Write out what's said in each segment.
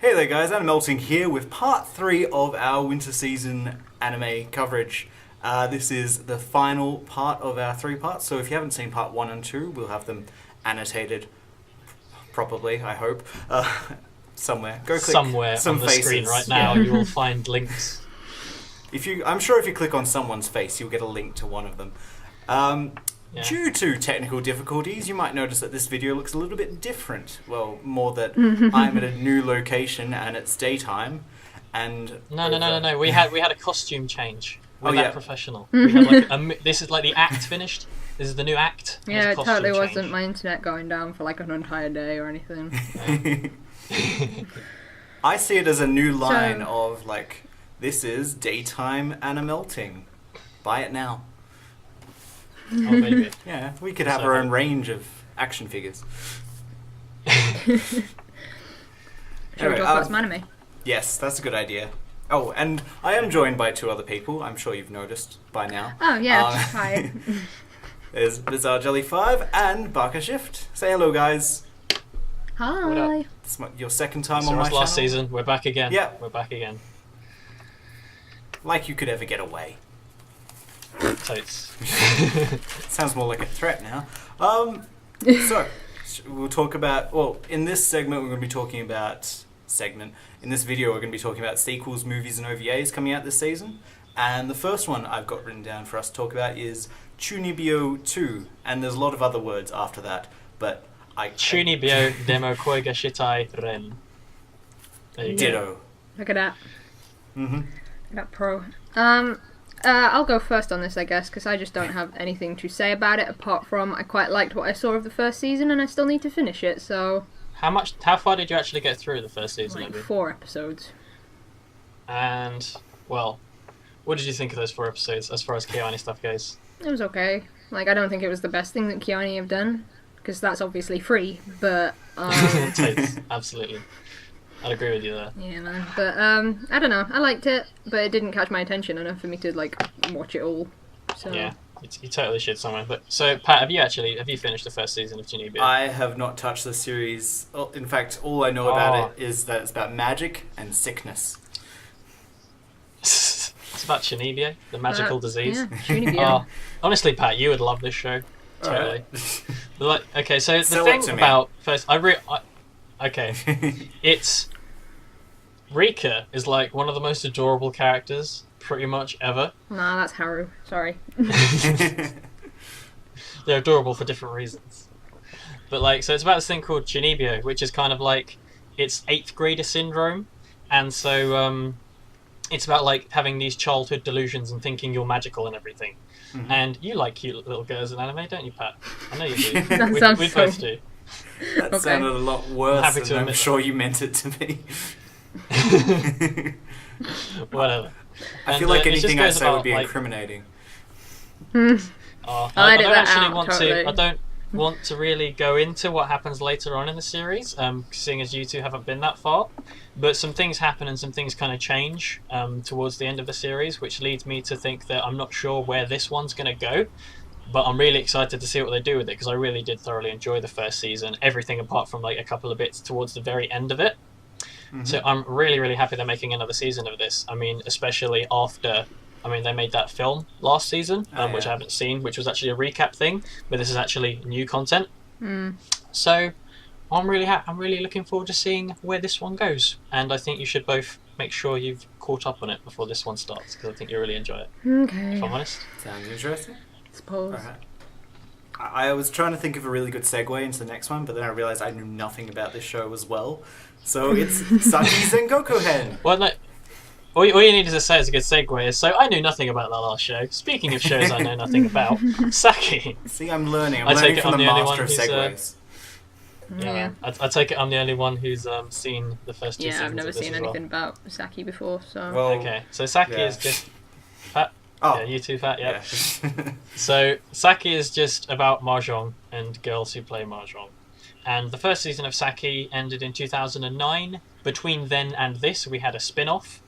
Hey there guys, I'm Melting here with part 3 of our winter season anime coverage. This is the final part of our 3 parts, so if you haven't seen part 1 and 2, we'll have them annotated properly, I hope, somewhere. Go click somewhere some on the faces. screen right now, you will find links. I'm sure if you click on someone's face, you'll get a link to one of them. Yeah. Due to technical difficulties, you might notice that this video looks a little bit different. Well, more that I'm at a new location and it's daytime. And No. We had a costume change. We're that professional. We had this is like the act finished. This is the new act. Yeah, it totally change. wasn't my internet going down for like an entire day or anything. I see it as a new line of like, this is daytime animelting. Buy it now. Oh, maybe. Yeah, we could have our own range of action figures. Should we talk about some anime? Yes, that's a good idea. Oh, and I am joined by 2 other people. I'm sure you've noticed by now. Oh, yeah. Hi. There's BizarreJelly5 and BakaShift. Say hello, guys. Hi. It's your second time So on my channel. last season, we're back again. Yeah. We're back again. Like you could ever get away. Totes. Sounds more like a threat now. So, we'll talk about... Well, in this segment, we're going to be talking about... In this video, we're going to be talking about sequels, movies, and OVAs coming out this season. And the first one I've got written down for us to talk about is Chunibyo 2. And there's a lot of other words after that, but Chunibyo demo koi ga shitai ren. There you Ditto. Look at that. Mm-hmm. Look at that pro. I'll go first on this, I guess, because I just don't have anything to say about it, apart from I quite liked what I saw of the first season, and I still need to finish it, so... How far did you actually get through the first season? Like 4 episodes. And, well, what did you think of those 4 episodes, as far as Kyoani stuff goes? It was okay. Like, I don't think it was the best thing that Kyoani have done, because that's obviously free, but... Totes, absolutely. I'd agree with you there. Yeah, man. But, I don't know. I liked it, but it didn't catch my attention enough for me to, like, watch it all. So. Yeah, you totally should somewhere. But so, Pat, have you finished the first season of Chunibyo? I have not touched the series. In fact, all I know about it is that it's about magic and sickness. It's about Chunibyo, the magical disease. Yeah, Chunibyo. Honestly, Pat, you would love this show. Totally. But like, okay, so the Sell thing it to me. about first, okay, it's Rika is like one of the most adorable characters pretty much ever. Nah, that's Haru. Sorry. They're adorable for different reasons. But like, so it's about this thing called Chunibyo, which is kind of like it's 8th grader syndrome, and so it's about like having these childhood delusions and thinking you're magical and everything. Mm-hmm. And you like cute little girls in anime, don't you, Pat? I know you do. That we sounds both do. That sounded a lot worse than I'm sure you meant it to be. Whatever. I feel like anything I say would be incriminating. I don't want to really go into what happens later on in the series, seeing as you two haven't been that far. But some things happen and some things kind of change towards the end of the series, which leads me to think that I'm not sure where this one's going to go. But I'm really excited to see what they do with it, because I really did thoroughly enjoy the first season, everything apart from like a couple of bits towards the very end of it. Mm-hmm. So I'm really, really happy they're making another season of this. I mean, especially after... they made that film last season, which I haven't seen, which was actually a recap thing, but this is actually new content. So I'm really looking forward to seeing where this one goes. And I think you should both make sure you've caught up on it before this one starts, because I think you'll really enjoy it. Okay. If I'm honest. Sounds interesting. Suppose. All right. I was trying to think of a really good segue into the next one, but then I realized I knew nothing about this show as well. So it's Saki Sengoku Hen. Well, no. All you needed to say as a good segue is, so I knew nothing about that last show. Speaking of shows I know nothing about, Saki. See, I'm learning. I'm learning from the master of segues. Yeah. I take it I'm the only one who's seen the first 2 seasons. Yeah, I've never of this seen as well. anything about Saki before, so... Well, okay, so Saki is just... Pat? Oh. Yeah, you too, Pat, yep. Yeah. So, Saki is just about mahjong and girls who play mahjong. And the first season of Saki ended in 2009. Between then and this, we had a spin-off.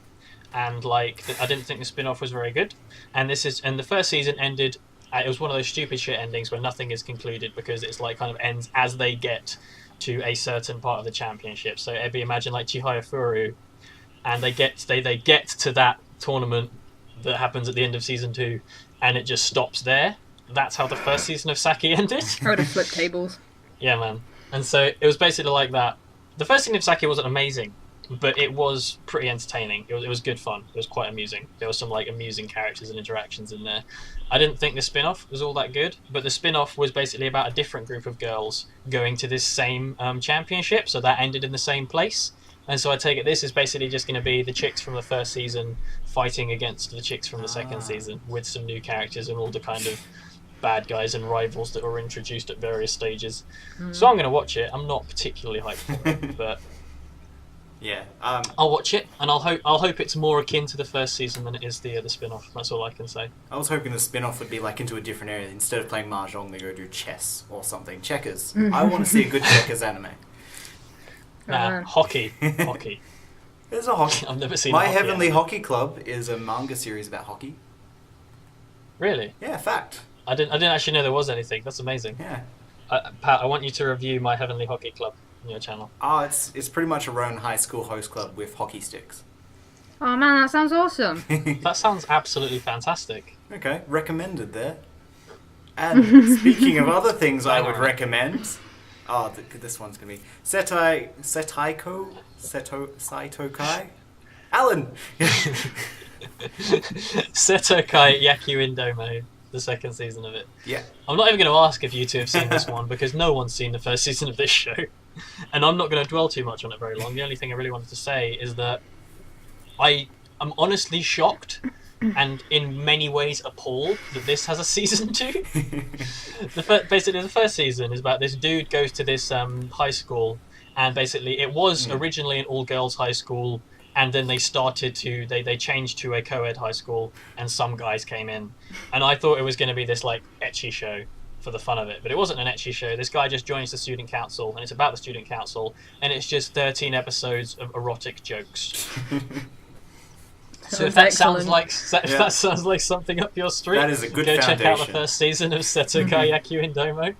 And like, I didn't think the spin-off was very good. And the first season ended it was one of those stupid shit endings where nothing is concluded, because it's like kind of ends as they get to a certain part of the championship. So it'd be, imagine like Chihaya Furu, and they get to that tournament that happens at the end of season 2, and it just stops there. That's how the first season of Saki ended. I would have flipped tables. Yeah, man. And so it was basically like that. The first season of Saki wasn't amazing, but it was pretty entertaining. It was good fun. It was quite amusing. There were some like amusing characters and interactions in there. I didn't think the spin-off was all that good, but the spin-off was basically about a different group of girls going to this same championship, so that ended in the same place. And so I take it this is basically just going to be the chicks from the first season fighting against the chicks from the second season with some new characters and all the kind of bad guys and rivals that were introduced at various stages. So I'm going to watch it. I'm not particularly hyped for it, but yeah, I'll watch it, and I'll hope it's more akin to the first season than it is the spin-off. That's all I can say. I was hoping the spin-off would be like into a different area. Instead of playing mahjong, they go do chess or something. Checkers. I want to see a good checkers anime. Nah, hockey. There's a hockey. I've never seen My hockey Heavenly anime. Hockey Club is a manga series about hockey. Really? Yeah, fact. I didn't actually know there was anything. That's amazing. Yeah. Pat, I want you to review My Heavenly Hockey Club on your channel. It's pretty much a Rowan High School host club with hockey sticks. Oh man, that sounds awesome. That sounds absolutely fantastic. Okay, recommended there. And speaking of other things I would recommend, this one's gonna be Seitokai Alan. Seitokai Yakuindomo, the second season of it. Yeah. I'm not even going to ask if you two have seen this one because no one's seen the first season of this show, and I'm not going to dwell too much on it very long. The only thing I really wanted to say is that I am honestly shocked and in many ways appalled that this has a season 2. Basically, the first season is about this dude goes to this high school, and basically it was originally an all-girls high school, and then they changed to a co-ed high school, and some guys came in, and I thought it was going to be this like ecchi show for the fun of it, but it wasn't an ecchi show. This guy just joins the student council, and it's about the student council, and it's just 13 episodes of erotic jokes. So if that sounds like that sounds like something up your street, that is a good go foundation. Check out the first season of Seitokai Yakuindomo.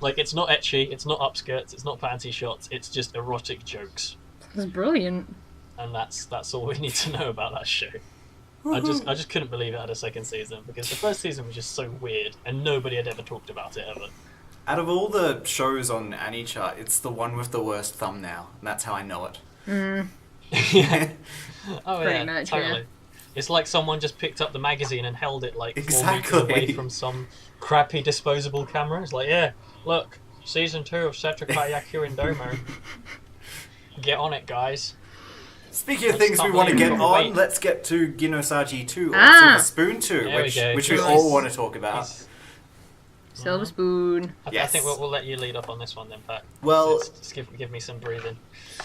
Like, it's not ecchi, it's not upskirts, it's not panty shots, it's just erotic jokes. That's brilliant. And that's all we need to know about that show. I just couldn't believe it had a second season because the first season was just so weird and nobody had ever talked about it ever. Out of all the shows on AniChart, it's the one with the worst thumbnail, and that's how I know it. Yeah. Oh Pretty yeah, much, totally. yeah. It's like someone just picked up the magazine and held it like 4 Exactly. meters away from some crappy disposable camera. It's like, yeah, look, season 2 of Seitokai Yakuindomo. Get on it, guys. Speaking of things we want to get on, let's get to Ginosaji 2, or Silver Spoon 2, which we all want to talk about. Silver Spoon. I think we'll let you lead up on this one then, Pat. Well, just give me some breathing.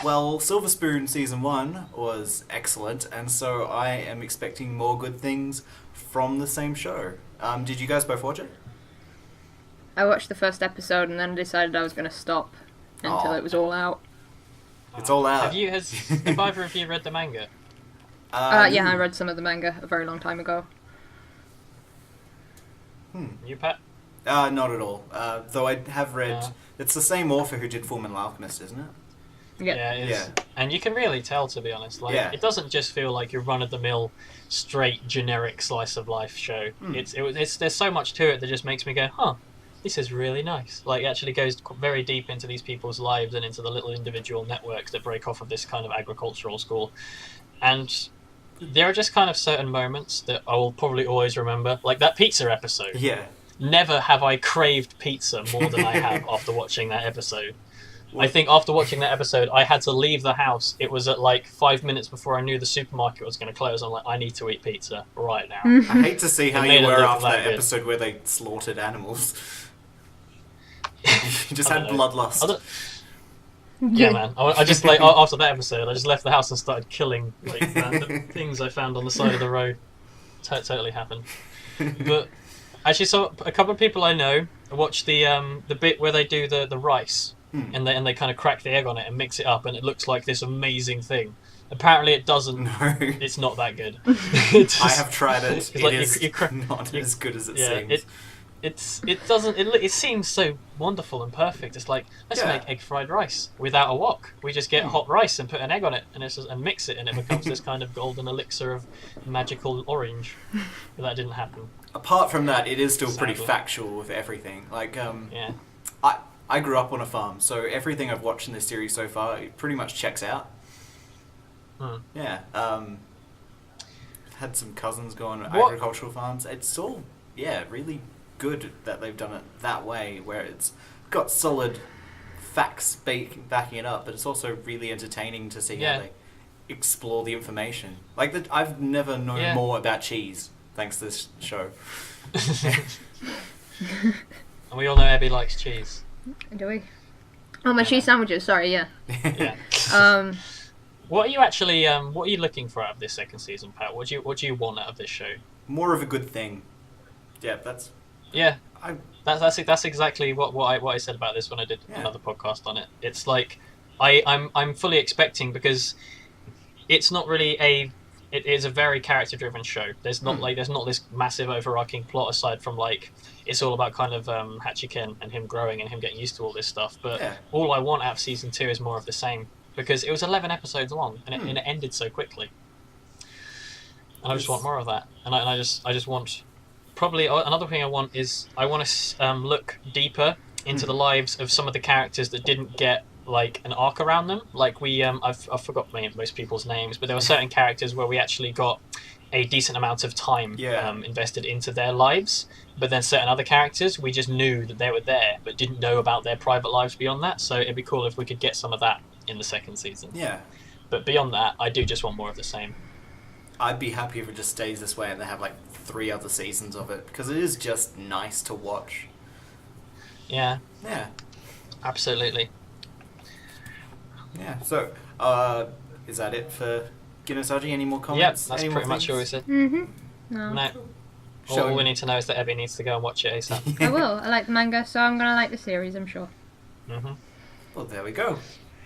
Well, Silver Spoon Season 1 was excellent, and so I am expecting more good things from the same show. Did you guys both watch it? I watched the first episode and then decided I was going to stop until it was all out. It's all out. Have either of you read the manga? Yeah, I read some of the manga a very long time ago. You, Pat? Not at all. Though I have read... It's the same author who did Fullmetal Alchemist, isn't it? Yeah, it is. Yeah. And you can really tell, to be honest. Like, it doesn't just feel like your run-of-the-mill, straight, generic slice-of-life show. There's so much to it that just makes me go, huh, this is really nice. Like, it actually goes very deep into these people's lives and into the little individual networks that break off of this kind of agricultural school. And there are just kind of certain moments that I will probably always remember. Like that pizza episode. Yeah. Never have I craved pizza more than I have after watching that episode. I think after watching that episode, I had to leave the house. It was at like 5 minutes before I knew the supermarket was going to close. I'm like, I need to eat pizza right now. I hate to see how you were after that episode where they slaughtered animals. You just had bloodlust. Yeah, man. I just like after that episode, I just left the house and started killing like random things I found on the side of the road. Totally happened. But actually, so a couple of people I know watch the bit where they do the rice. And they kind of crack the egg on it and mix it up, and it looks like this amazing thing. Apparently, it doesn't. No. It's not that good. I have tried it. It is not as good as it seems. it seems so wonderful and perfect. It's like, let's make egg fried rice without a wok. We just get hot rice and put an egg on it and mix it, and it becomes this kind of golden elixir of magical orange. But that didn't happen. Apart from that, it is still pretty factual with everything. Like, I grew up on a farm, so everything I've watched in this series so far, it pretty much checks out. Yeah. Had some cousins go on agricultural farms. It's all, really good that they've done it that way, where it's got solid facts backing it up, but it's also really entertaining to see how they explore the information. Like, I've never known more about cheese thanks to this show. And we all know Abby likes cheese. Do we? Oh, my cheese sandwiches. Sorry, yeah. What are you actually? What are you looking for out of this second season, Pat? What do you want out of this show? More of a good thing. Yeah, that's. Yeah, that's exactly what I said about this when I did another podcast on it. It's like I'm fully expecting, because it's not really it is a very character driven show. There's not there's not this massive overarching plot aside from like it's all about kind of Hachiken and him growing and him getting used to all this stuff. But all I want out of season 2 is more of the same, because it was 11 episodes long and it ended so quickly. And I just want more of that. And I just want. Probably another thing I want to look deeper into the lives of some of the characters that didn't get like an arc around them. Like I've forgot most people's names, but there were certain characters where we actually got a decent amount of time invested into their lives. But then certain other characters, we just knew that they were there, but didn't know about their private lives beyond that. So it'd be cool if we could get some of that in the second season. Yeah. But beyond that, I do just want more of the same. I'd be happy if it just stays this way and they have like 3 other seasons of it, because it is just nice to watch. Yeah. Yeah. Absolutely. Yeah. So, is that it for Ginosaji? Any more comments? Yep, that's Any pretty much all we said. No. All we need to know is that Abby needs to go and watch it ASAP. I will. I like the manga, so I'm going to like the series, I'm sure. Well, there we go.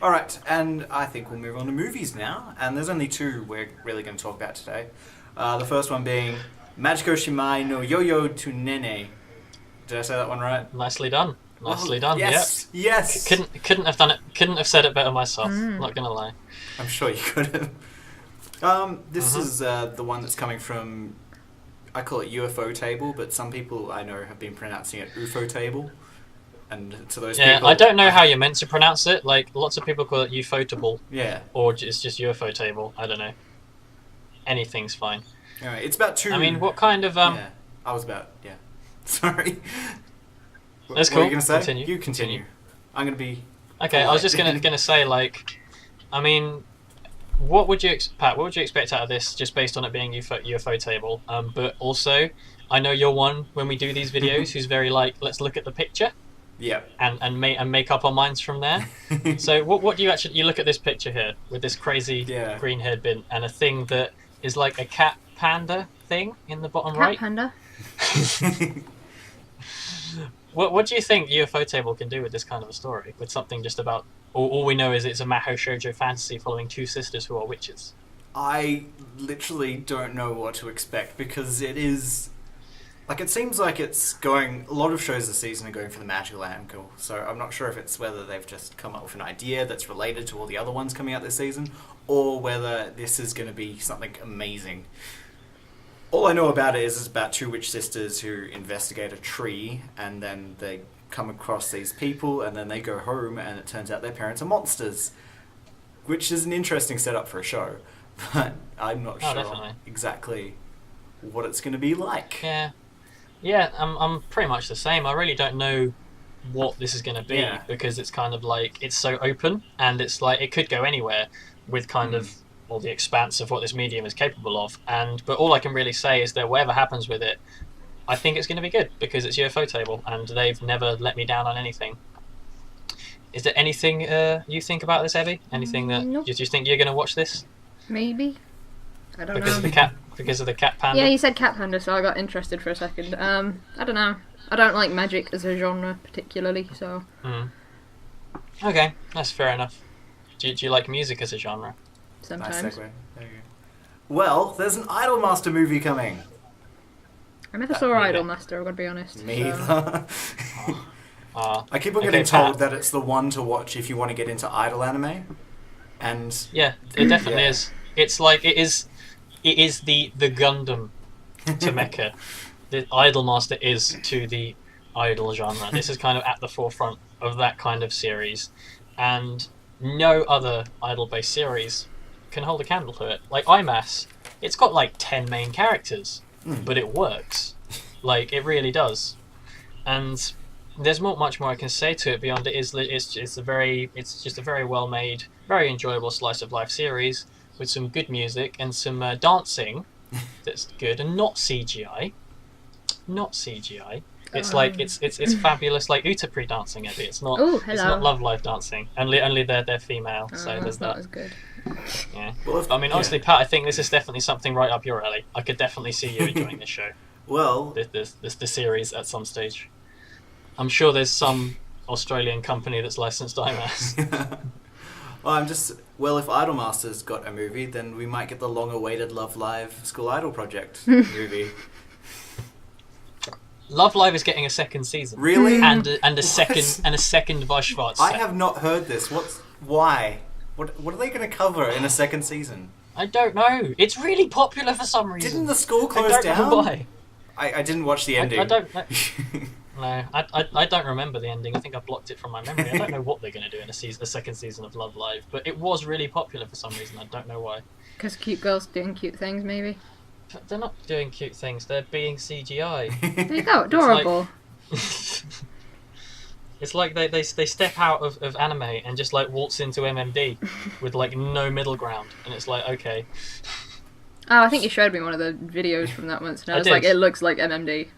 All right, and I think we'll move on to movies now. And there's only 2 we're really going to talk about today. The first one being Majiko Shimai no Yo-Yo to Nene. Did I say that one right? Nicely done. Nicely done. Yes. Yep. Yes. Couldn't have done it. Couldn't have said it better myself. Not gonna lie. I'm sure you could have. This is the one that's coming from. I call it UFO table, but some people I know have been pronouncing it UFO table. And to those people, I don't know how you're meant to pronounce it. Like, lots of people call it ufotable. Yeah. Or it's just UFO table. I don't know. Anything's fine. Anyway, it's about 2... I mean, what kind of... Yeah, I was about... Yeah. Sorry. That's cool. What were you going to say? Continue. You continue. I'm going to be... Okay, I was just gonna say, like... I mean... What would you... Pat, what would you expect out of this, just based on it being UFO table? But also, I know you're one, when we do these videos, who's very like, let's look at the picture. Yeah. And make up our minds from there. So what do you actually... You look at this picture here, with this crazy green-haired bin, and a thing that is like a cat panda thing in the bottom right. Cat panda? What do you think UFO table can do with this kind of a story? With something just about... All we know is it's a Mahou shoujo fantasy following 2 sisters who are witches. I literally don't know what to expect, because it is... Like, it seems like it's going... A lot of shows this season are going for the magical angle, so I'm not sure if it's whether they've just come up with an idea that's related to all the other ones coming out this season, or whether this is going to be something amazing. All I know about it is it's about 2 witch sisters who investigate a tree, and then they come across these people, and then they go home, and it turns out their parents are monsters, which is an interesting setup for a show, but I'm not sure exactly what it's going to be like. Yeah, I'm pretty much the same. I really don't know what this is going to be, because it's kind of like, it's so open, and it's like, it could go anywhere with kind of all the expanse of what this medium is capable of. But all I can really say is that whatever happens with it, I think it's going to be good, because it's UFO table, and they've never let me down on anything. Is there anything you think about this, Abby? Anything that Nope. do you think you're going to watch this? Maybe. I don't know. Because of the cat panda? Yeah, you said cat panda, so I got interested for a second. I don't know. I don't like magic as a genre particularly, so... Okay, that's fair enough. Do you like music as a genre? Sometimes. Nice segue. There you go. Well, there's an Idolmaster movie coming. I never saw Idolmaster, I've got to be honest. Me so. either. I keep on getting told that it's the one to watch if you want to get into idol anime. And yeah, it definitely is. It's like it is the Gundam to mecha. The Idolmaster is to the idol genre. This is kind of at the forefront of that kind of series, and no other idol-based series can hold a candle to it. Like IMAS, it's got like 10 main characters, but it works. Like it really does. And there's not much more I can say to it beyond it's just a very well made, very enjoyable slice of life series with some good music and some dancing that's good and not CGI. Not CGI. It's like it's fabulous, like Utapri dancing, Eddie. It's not. Ooh, it's not Love Live dancing. Only they're female, so there's that. That was good. Yeah. Well, I mean, honestly, Pat, I think this is definitely something right up your alley. I could definitely see you enjoying this show. Well, the series at some stage. I'm sure there's some Australian company that's licensed IMAS. Well, if Idolmaster's got a movie, then we might get the long-awaited Love Live School Idol Project movie. Love Live is getting a second season. Really? And a second Vashvat set. I have not heard this. Why? What are they going to cover in a second season? I don't know. It's really popular for some reason. Didn't the school close down? I don't know why. I didn't watch the ending. I don't know. No, I don't remember the ending. I think I blocked it from my memory. I don't know what they're going to do in a second season of Love Live, but it was really popular for some reason. I don't know why. Because cute girls doing cute things, maybe? But they're not doing cute things. They're being CGI. There you go, adorable. It's like they step out of anime and just like waltz into MMD with like no middle ground, and it's like, okay. Oh, I think you showed me one of the videos from that once, and I was did. like, it looks like MMD.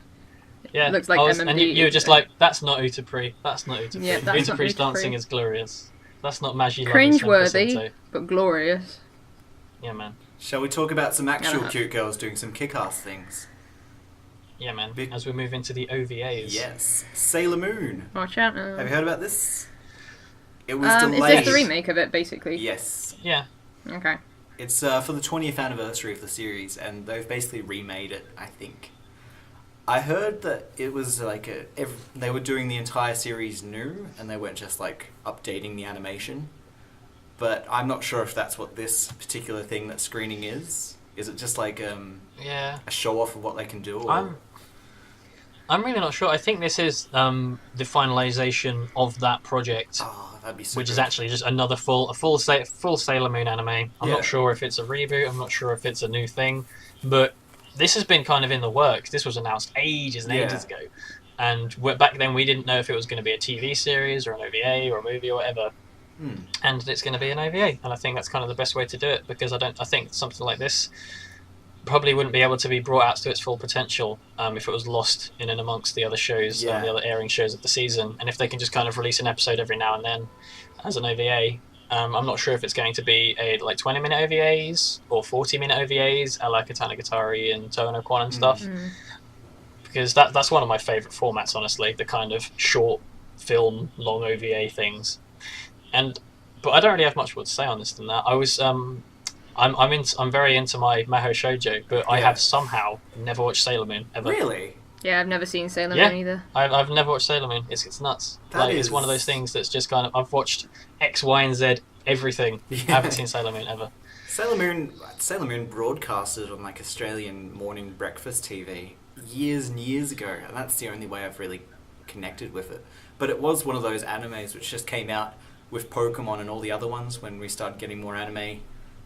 Yeah, it looks like MMD. And you were just like, that's not Utapri. That's not Utapri. Yeah, that's not Utapri's Utapri. dancing is glorious. That's not Magi. Cringeworthy, but glorious. Yeah, man. Shall we talk about some actual cute girls doing some kick-ass things? Yeah, man. As we move into the OVAs. Yes. Sailor Moon. Watch out now. Have you heard about this? It was delayed. Is this the remake of it, basically? Yes. Yeah. Okay. It's for the 20th anniversary of the series, and they've basically remade it, I think. I heard that it was like they were doing the entire series new, and they weren't just like updating the animation. But I'm not sure if that's what this particular thing that's screening is. Is it just like a show off of what they can do? Or? I'm really not sure. I think this is the finalization of that project. Oh, that'd be so which good. Is actually just another full Sailor Moon anime. I'm not sure if it's a reboot. I'm not sure if it's a new thing, but this has been kind of in the works. This was announced ages and ages ago, and back then we didn't know if it was going to be a TV series or an OVA or a movie or whatever. And it's going to be an OVA, and I think that's kind of the best way to do it, because I think something like this probably wouldn't be able to be brought out to its full potential if it was lost in and amongst the other shows, the other airing shows of the season. And if they can just kind of release an episode every now and then as an OVA, I'm not sure if it's going to be a like 20-minute OVAs or 40-minute OVAs, a la Katana Gatari and Tono Kwon and stuff, because that's one of my favourite formats, honestly, the kind of short film, long OVA things. But I don't really have much more to say on this than that. I was I'm very into my Mahou Shoujo, but I have somehow never watched Sailor Moon ever. Really? Yeah, I've never seen Sailor Moon either. I've never watched Sailor Moon. It's nuts. It's one of those things that's just kind of, I've watched X, Y, and Z everything. I haven't seen Sailor Moon ever. Sailor Moon broadcasted on like Australian morning breakfast TV years and years ago, and that's the only way I've really connected with it. But it was one of those animes which just came out with Pokemon and all the other ones when we started getting more anime,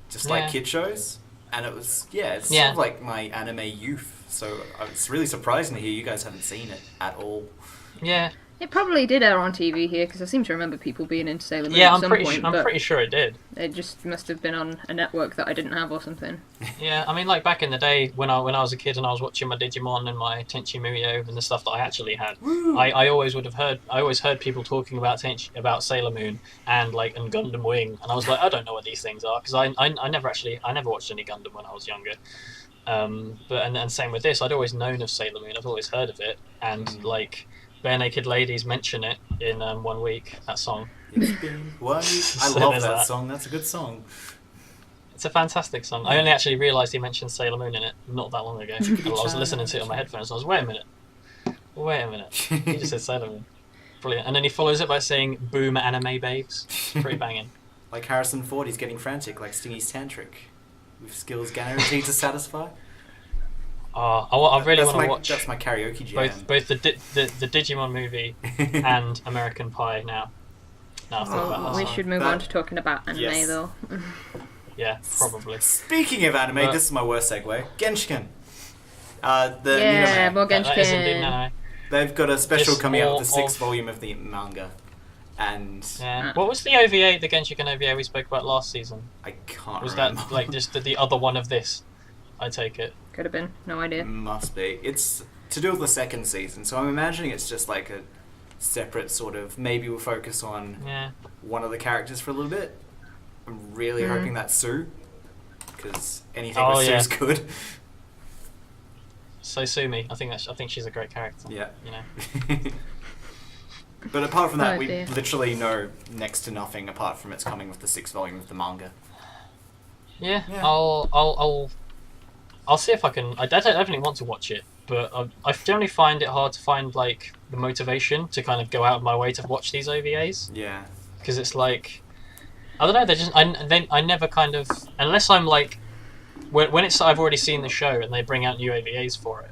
just like kid shows. And it was, it's sort of like my anime youth. So it's really surprising to hear you guys haven't seen it at all. Yeah. It probably did air on TV here, because I seem to remember people being into Sailor Moon at some point. I'm pretty sure it did. It just must have been on a network that I didn't have or something. Yeah, I mean, like back in the day when I was a kid and I was watching my Digimon and my Tenchi Muyo and the stuff that I actually had, I always heard people talking about Sailor Moon and Gundam Wing, and I was like, I don't know what these things are, because I never watched any Gundam when I was younger. But same with this, I'd always known of Sailor Moon, I've always heard of it, and Bare Naked Ladies mention it in 1 week, that song. I love that song, that's a good song. It's a fantastic song. I only actually realised he mentioned Sailor Moon in it not that long ago. I was listening to it on my headphones and I was, wait a minute. He just said Sailor Moon. Brilliant. And then he follows it by saying, boom anime babes. It's pretty banging. Like Harrison Ford, he's getting frantic, like Stingy's Tantric. With skills guaranteed to satisfy. I really want to watch... That's my karaoke jam. Both the Digimon movie and American Pie now. Now I thought about that. We should move on to talking about anime, though. Yeah, probably. Speaking of anime, this is my worst segue. Genshiken. More Genshiken. They've got a special coming out with the 6th volume of the manga. And what was the OVA, the Genshiken OVA we spoke about last season? I can't remember. Was that like just the other one of this? I take it. Could have been. No idea. Must be. It's to do with the 2nd season, so I'm imagining it's just like a separate sort of, maybe we'll focus on one of the characters for a little bit. I'm really hoping that's Sue, because anything with Sue's good. So Sue me. I think she's a great character. Yeah. You know. But apart from that, we literally know next to nothing apart from it's coming with the 6th volume of the manga. Yeah. I'll see if I can. I definitely want to watch it, but I generally find it hard to find like the motivation to kind of go out of my way to watch these OVAs. Yeah. Because it's like, I don't know. They're just I never kind of, unless I'm like when it's I've already seen the show and they bring out new OVAs for it.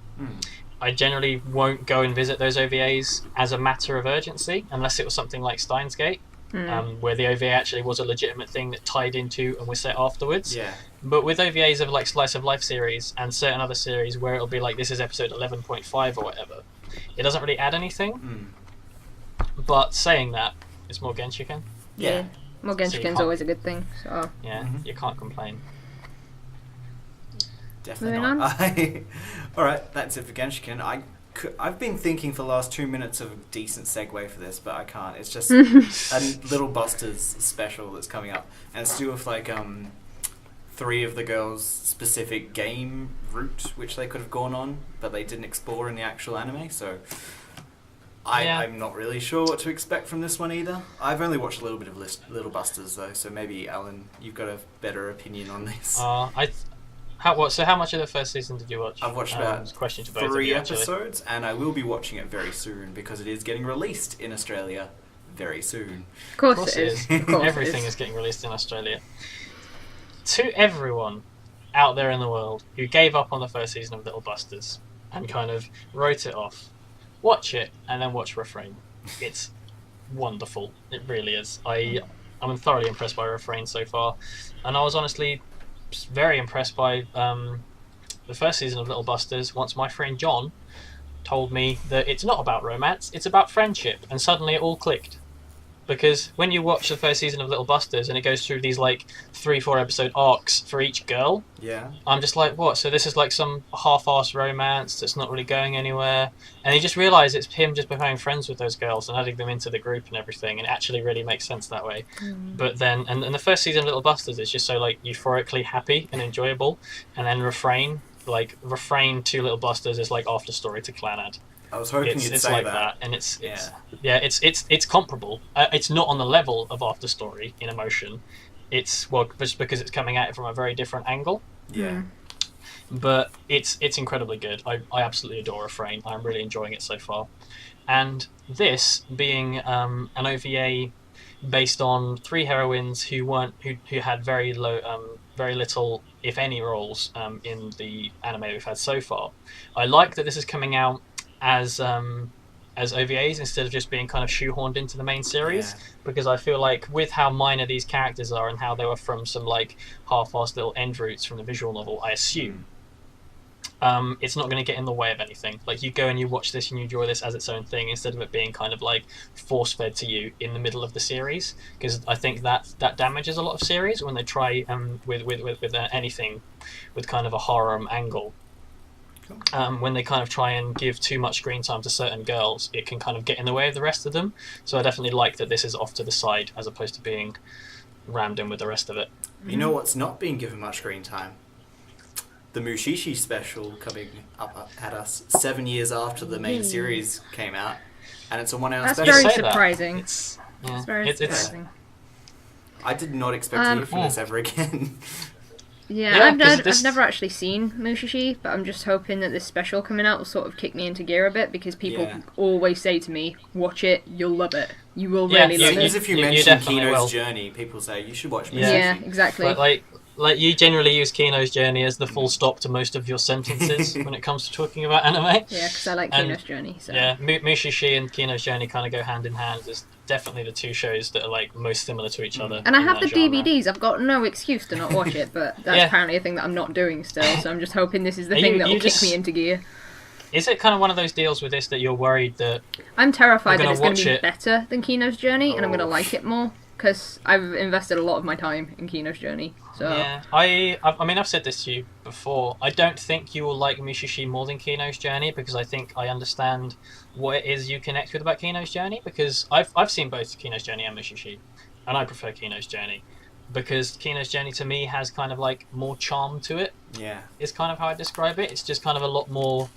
I generally won't go and visit those OVAs as a matter of urgency unless it was something like Steins Gate, where the OVA actually was a legitimate thing that tied into and was set afterwards. Yeah. But with OVAs of like Slice of Life series and certain other series where it'll be like this is episode 11.5 or whatever, it doesn't really add anything. But saying that, it's more Genshiken. Yeah. More Genshiken's always a good thing. So. Yeah, you can't complain. Definitely not. Alright, that's it for Genshiken. I've been thinking for the last 2 minutes of a decent segue for this, but I can't. It's just a Little Busters special that's coming up. And it's to do with like 3 of the girls' specific game route, which they could have gone on, but they didn't explore in the actual anime, so I'm not really sure what to expect from this one either. I've only watched a little bit of Little Busters though, so maybe Alan, you've got a better opinion on this. How much of the first season did you watch? I've watched about 3 episodes, and I will be watching it very soon because it is getting released in Australia very soon. Of course it is. Everything is getting released in Australia. To everyone out there in the world who gave up on the first season of Little Busters and kind of wrote it off, watch it and then watch Refrain. It's wonderful. It really is. I'm thoroughly impressed by Refrain so far, and I was honestly very impressed by the first season of Little Busters once my friend John told me that it's not about romance, it's about friendship, and suddenly it all clicked. Because when you watch the first season of Little Busters and it goes through these like 3-4 episode arcs for each girl, I'm just like, what? So this is like some half-assed romance that's not really going anywhere, and you just realise it's him just becoming friends with those girls and adding them into the group and everything, and it actually really makes sense that way. But then, and the first season of Little Busters is just so like euphorically happy and enjoyable, and then Refrain to Little Busters is like after story to Clanad. I was hoping you'd say like that, and it's comparable. It's not on the level of After Story in emotion. It's just because it's coming at it from a very different angle. Yeah. But it's incredibly good. I absolutely adore Refrain. I'm really enjoying it so far. And this being an OVA based on 3 heroines who had very little, if any, roles in the anime we've had so far. I like that this is coming out as OVAs instead of just being kind of shoehorned into the main series, because I feel like with how minor these characters are and how they were from some like half-assed little end routes from the visual novel, I assume it's not going to get in the way of anything. Like you go and you watch this and you enjoy this as its own thing instead of it being kind of like force-fed to you in the middle of the series, because I think that damages a lot of series when they try with anything with kind of a horror angle. When they kind of try and give too much screen time to certain girls, it can kind of get in the way of the rest of them. So I definitely like that this is off to the side as opposed to being rammed in with the rest of it. You know what's not being given much screen time? The Mushishi special coming up at us 7 years after the main series came out, and it's a 1 hour special. That's very surprising. It's very surprising. I did not expect to hear from this ever again. I've never actually seen Mushishi, but I'm just hoping that this special coming out will sort of kick me into gear a bit, because people always say to me, watch it, you'll love it. You will really love it. As if you mention Kino's journey, people say, you should watch Mushishi. Yeah, exactly. But like you generally use Kino's journey as the full stop to most of your sentences when it comes to talking about anime. Yeah, because I like Kino's journey. So. Yeah, Mushishi and Kino's journey kind of go hand in hand. There's definitely the two shows that are like most similar to each other. And I have the DVDs. I've got no excuse to not watch it, but that's apparently a thing that I'm not doing still. So I'm just hoping this is the thing that will kick me into gear. Is it kind of one of those deals with this that you're worried that I'm terrified that it's going to be better than Kino's journey, and I'm going to like it more, because I've invested a lot of my time in Kino's journey. So yeah, I mean I've said this to you before. I don't think you will like Mushishi more than Kino's journey, because I think I understand what it is you connect with about Kino's journey, because I've seen both Kino's journey and Mushishi, and I prefer Kino's journey, because Kino's journey to me has kind of like more charm to it. Yeah, is kind of how I describe it. It's just kind of a lot more.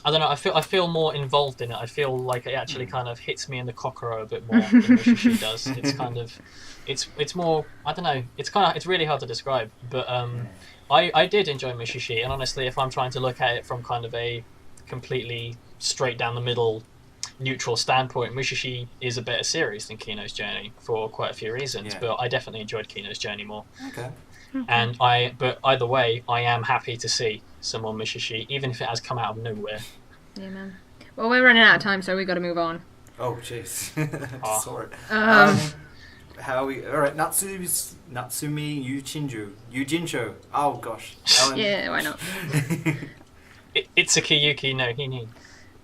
I don't know. I feel more involved in it. I feel like it actually kind of hits me in the cockero a bit more than Mushishi does. It's kind of, it's more. I don't know. It's really hard to describe. But I did enjoy Mushishi, and honestly, if I'm trying to look at it from kind of a completely straight down the middle, neutral standpoint, Mushishi is a better series than Kino's journey for quite a few reasons. But I definitely enjoyed Kino's journey more. Okay. And but either way, I am happy to see some more Mushishi, even if it has come out of nowhere. Yeah, man. Well, we're running out of time, so we got to move on. Oh, jeez. Sorry. How we? All right, Natsume Yujinsho. Oh gosh. Yeah, why not? Itsuki Yuki no Hini.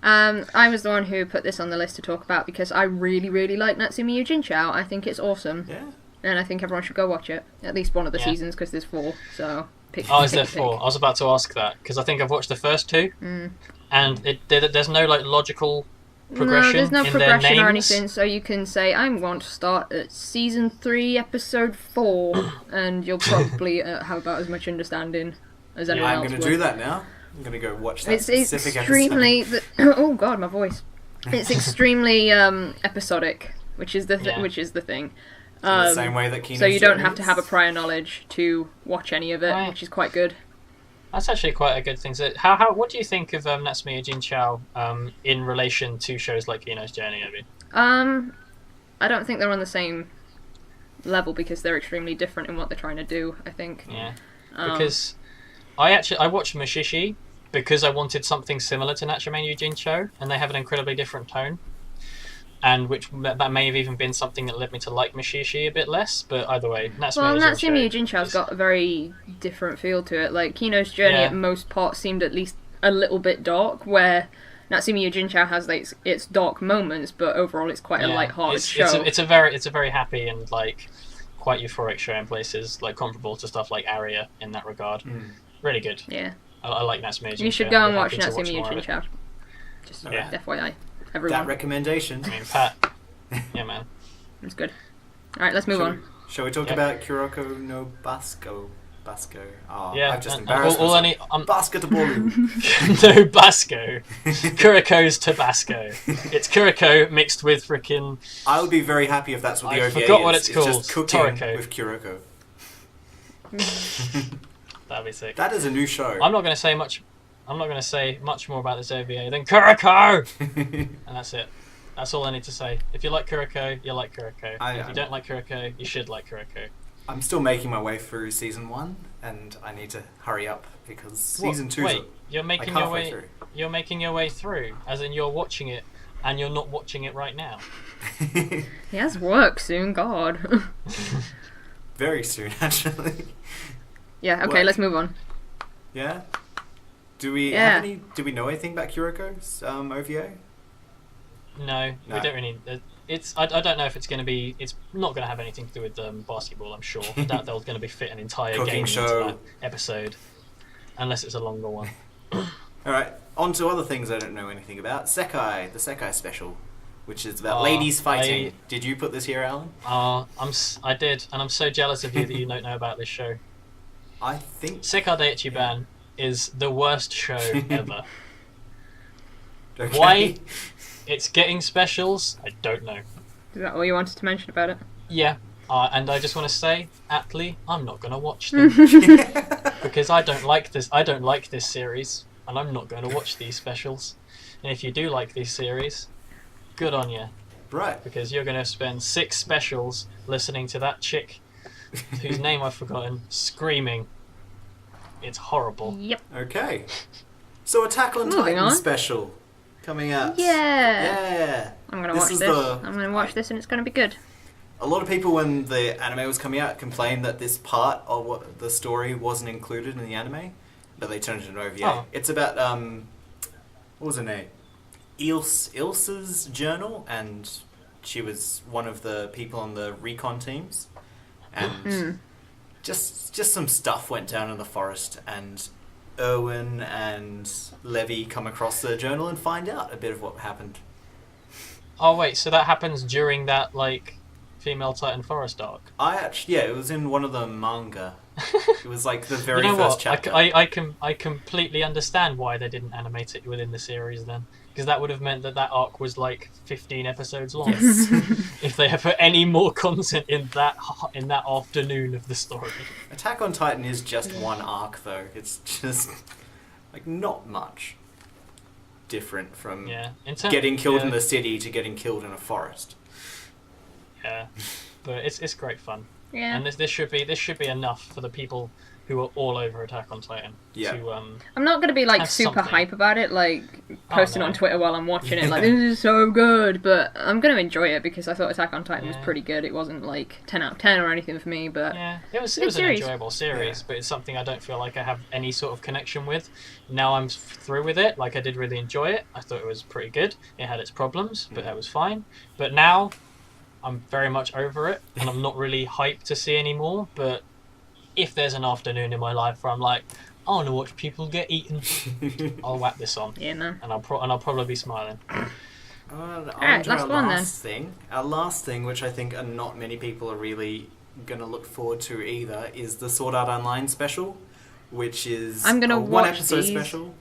I was the one who put this on the list to talk about because I really, really like Natsume Yujinsho. I think it's awesome. Yeah. And I think everyone should go watch it. At least one of the seasons, because there's 4. So pick. Is there 4? I was about to ask that because I think I've watched the first 2, and there's no like logical progression. No, there's no in progression their names. or anything. So you can say I want to start at season 3, episode 4, and you'll probably have about as much understanding as anyone else. I'm going to do that now. I'm going to go watch that it's specific extremely. episode. Oh God, my voice. It's extremely episodic, which is the thing. In the same way that Kino's so you don't have is. to have a prior knowledge to watch any of it, which is quite good. That's actually quite a good thing. So what do you think of Natsume Yujinsho in relation to shows like Kino's Journey, Obi? I don't think they're on the same level because they're extremely different in what they're trying to do, I think. Yeah. Because I watched Mushishi because I wanted something similar to Natsume Yujinsho, and they have an incredibly different tone. And that may have even been something that led me to like Mushishi a bit less, but either way, Natsume Yujinsho's got a very different feel to it. Like, Kino's Journey at most parts seemed at least a little bit dark, where Natsume Yujinsho has like its dark moments, but overall it's quite a light-hearted show. It's a very happy and like quite euphoric show in places, like comparable to stuff like Aria in that regard. Really good. Yeah. I like Natsume Yujinsho. You should go and watch Natsume Yujinsho. Just FYI. Everyone. That recommendation. I mean, Pat. Yeah, man. It's good. Alright, let's move on. Shall we talk about Kuroko no Basco? Oh, yeah, I've just embarrassed myself. Basketball. No Basco. Kuroko's Tabasco. It's Kuroko mixed with frickin'... I would be very happy if that's what the OVA is. I forgot what it's called. Just cooking Toriko. with Kuroko. That'd be sick. That is a new show. I'm not going to say much more about this OVA than Kuroko! And that's it. That's all I need to say. If you like Kuroko, you like Kuroko. If you don't like Kuroko, you should like Kuroko. I'm still making my way through season 1, and I need to hurry up because season 2 you're making your way through, as in you're watching it, and you're not watching it right now. He has work soon, God. Very soon, actually. Yeah, okay, let's move on. Yeah? Do we know anything about Kuroko's OVA? No, we don't really. I don't know if it's going to be. It's not going to have anything to do with basketball. I'm sure that they're going to be fit an entire game into that episode, unless it's a longer one. All right, on to other things I don't know anything about. Sekai, the Sekai Special, which is about ladies fighting. Did you put this here, Alan? I did, and I'm so jealous of you that you don't know about this show. I think Sekai Ichiban is the worst show ever. Okay. Why? It's getting specials. I don't know. Is that all you wanted to mention about it? Yeah, And I just want to say, aptly, I'm not going to watch them because I don't like this. I don't like this series, and I'm not going to watch these specials. And if you do like these series, good on you. Right. Because you're going to spend 6 specials listening to that chick, whose name I've forgotten, screaming. It's horrible. Yep. Okay. So Attack on Titan special coming out. Yeah. I'm going to watch this. I'm going to watch this and it's going to be good. A lot of people, when the anime was coming out, complained that this part of what the story wasn't included in the anime, but they turned it into an OVA. Oh. It's about, what was her name? Ilsa's journal, and she was one of the people on the recon teams. And just some stuff went down in the forest, and Erwin and Levi come across the journal and find out a bit of what happened. Oh wait, so that happens during that, like, female Titan Forest arc? It was in one of the manga. It was like the very first chapter. I completely understand why they didn't animate it within the series then. Because that would have meant that arc was like 15 episodes long. Yes. If they had put any more content in that afternoon of the story. Attack on Titan is just one arc though. It's just like not much different from getting killed in the city to getting killed in a forest. Yeah, but it's great fun. Yeah, and this should be enough for the people who are all over Attack on Titan. Yeah. I'm not gonna be like super hype about it, like posting on Twitter while I'm watching it, like this is so good. But I'm gonna enjoy it because I thought Attack on Titan was pretty good. It wasn't like 10 out of 10 or anything for me, but it was an enjoyable series. But it's something I don't feel like I have any sort of connection with. Now I'm through with it. Like I did really enjoy it. I thought it was pretty good. It had its problems, but that was fine. But now I'm very much over it, and I'm not really hyped to see anymore. But if there's an afternoon in my life where I'm like, I want to watch people get eaten, I'll whack this on. Yeah, man. And I'll probably be smiling. Alright, last one then. Our last thing, which I think not many people are really going to look forward to either, is the Sword Art Online special, which is a one-episode special.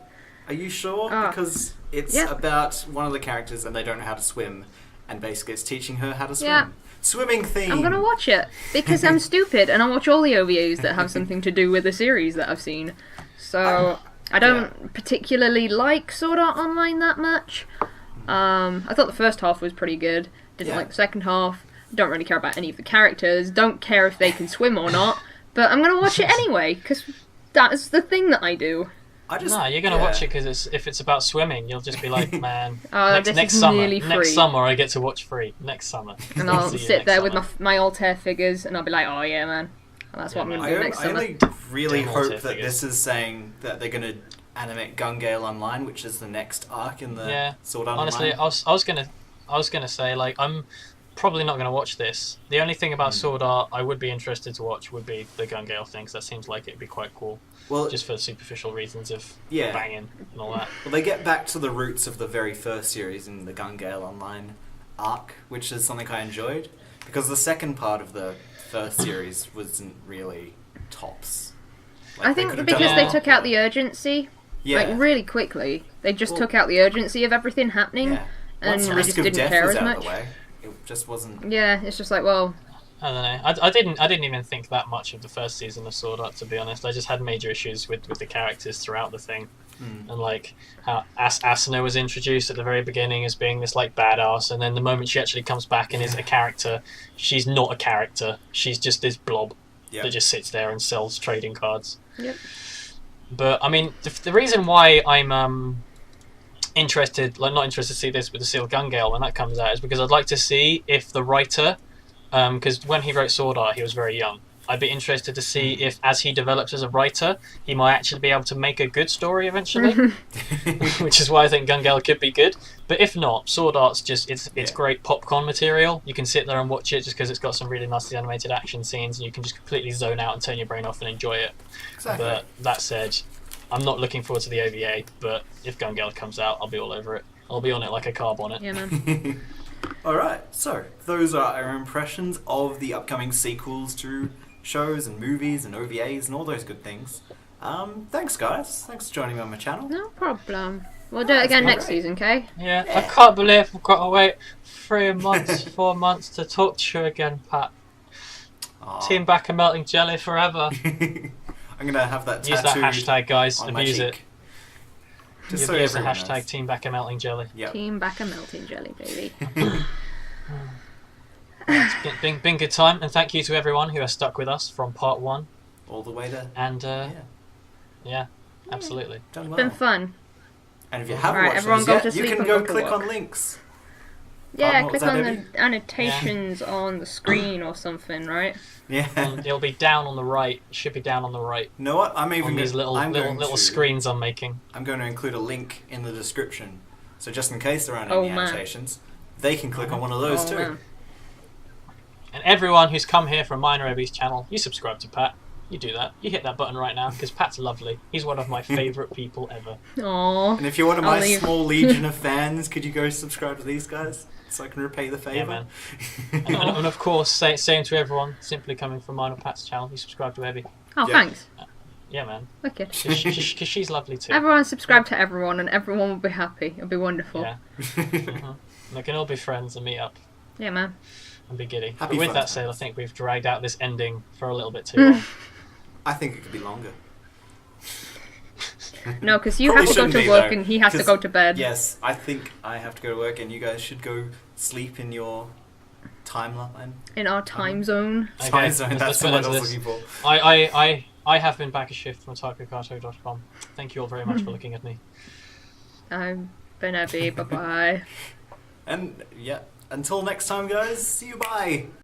Are you sure? Because it's about one of the characters and they don't know how to swim, and basically it's teaching her how to swim. Yeah. Swimming theme. I'm gonna watch it because I'm stupid and I watch all the OVAs that have something to do with the series that I've seen. So I don't particularly like Sword Art Online that much. I thought the first half was pretty good. Didn't like the second half. Don't really care about any of the characters. Don't care if they can swim or not. But I'm gonna watch it anyway because that's the thing that I do. You're gonna watch it because if it's about swimming, you'll just be like, man, next summer I get to watch free. Next summer, and I'll sit there with my Altair figures, and I'll be like, oh yeah, man, that's what I'm gonna do next summer. I only really hope that this is saying that they're gonna animate Gun Gale Online, which is the next arc in the Sword Art Online. Honestly, I was gonna say, like, I'm probably not gonna watch this. The only thing about Sword Art I would be interested to watch would be the Gun Gale thing, because that seems like it'd be quite cool. Well, just for superficial reasons of banging and all that. Well, they get back to the roots of the very first series in the Gun Gale Online arc, which is something I enjoyed, because the second part of the first series wasn't really tops. Like, I think because they took out the urgency, like really quickly. They just took out the urgency of everything happening, and I just didn't care as much. It just wasn't. Yeah, it's just like, well, I don't know. I didn't even think that much of the first season of Sword Art, to be honest. I just had major issues with the characters throughout the thing. And like how Asuna was introduced at the very beginning as being this like badass, and then the moment she actually comes back and is a character, she's not a character. She's just this blob that just sits there and sells trading cards. Yep. But I mean, the reason why I'm not interested to see this with the Seal Gun Gale when that comes out is because I'd like to see if the writer, because when he wrote Sword Art, he was very young. I'd be interested to see if, as he develops as a writer, he might actually be able to make a good story eventually. Which is why I think Gun Gale could be good. But if not, Sword Art's just it's great popcorn material. You can sit there and watch it just because it's got some really nicely animated action scenes, and you can just completely zone out and turn your brain off and enjoy it. Exactly. But that said, I'm not looking forward to the OVA. But if Gun Gale comes out, I'll be all over it. I'll be on it like a carb on it. Yeah, man. Alright, so those are our impressions of the upcoming sequels to shows and movies and OVAs and all those good things. Thanks guys. Thanks for joining me on my channel. No problem. We'll do it again next season, okay? Yeah, I can't believe I've got to wait 3 months, 4 months to talk to you again, Pat. Team Baka melting jelly forever. I'm gonna have that Use that hashtag, guys. Abuse it. Just so abuse the everyone hashtag knows. Team Baka melting jelly. Yep. Team Baka melting jelly, baby. It's been good time, and thank you to everyone who has stuck with us from part 1 all the way there. And yeah, absolutely. Done well. Been fun. And if you haven't Right, watched everyone those go yet, to you sleep can and go go for click work. on links. Yeah, what click was that, on the Abby? annotations on the screen or something, right? Yeah. It'll be down on the right. It should be down on the right. You know what? I'm even On these little screens I'm making. I'm going to include a link in the description, so just in case there aren't Oh, any man. annotations, they can click on one of those too. Man. And everyone who's come here from Minor Obi's channel, you subscribe to Pat. You do that. You hit that button right now, because Pat's lovely. He's one of my favourite people ever. Aww. And if you're one of my small legion of fans, could you go subscribe to these guys so I can repay the favour? Yeah, man. and of course, same to everyone simply coming from Minor Pat's channel. You subscribe to Evie. Oh, Yeah. thanks. Yeah, man. Wicked. Because she's lovely too. Everyone subscribe to everyone, and everyone will be happy. It'll be wonderful. Yeah. We can all be friends and meet up Yeah, man. and be giddy. Happy But with fun that said, I times. think we've dragged out this ending for a little bit too long. I think it could be longer. No, because you Probably have to go shouldn't to be, work though, and he has to 'cause- go to bed. Yes, I think I have to go to work, and you guys should go sleep in your timeline. In our time zone. Okay, Time zone, let's that's put what I it was to this. looking for. I have been BakaShift from otakukato.com. Thank you all very much for looking at me. I'm been Abby. Bye bye. And yeah, until next time, guys, see you, bye!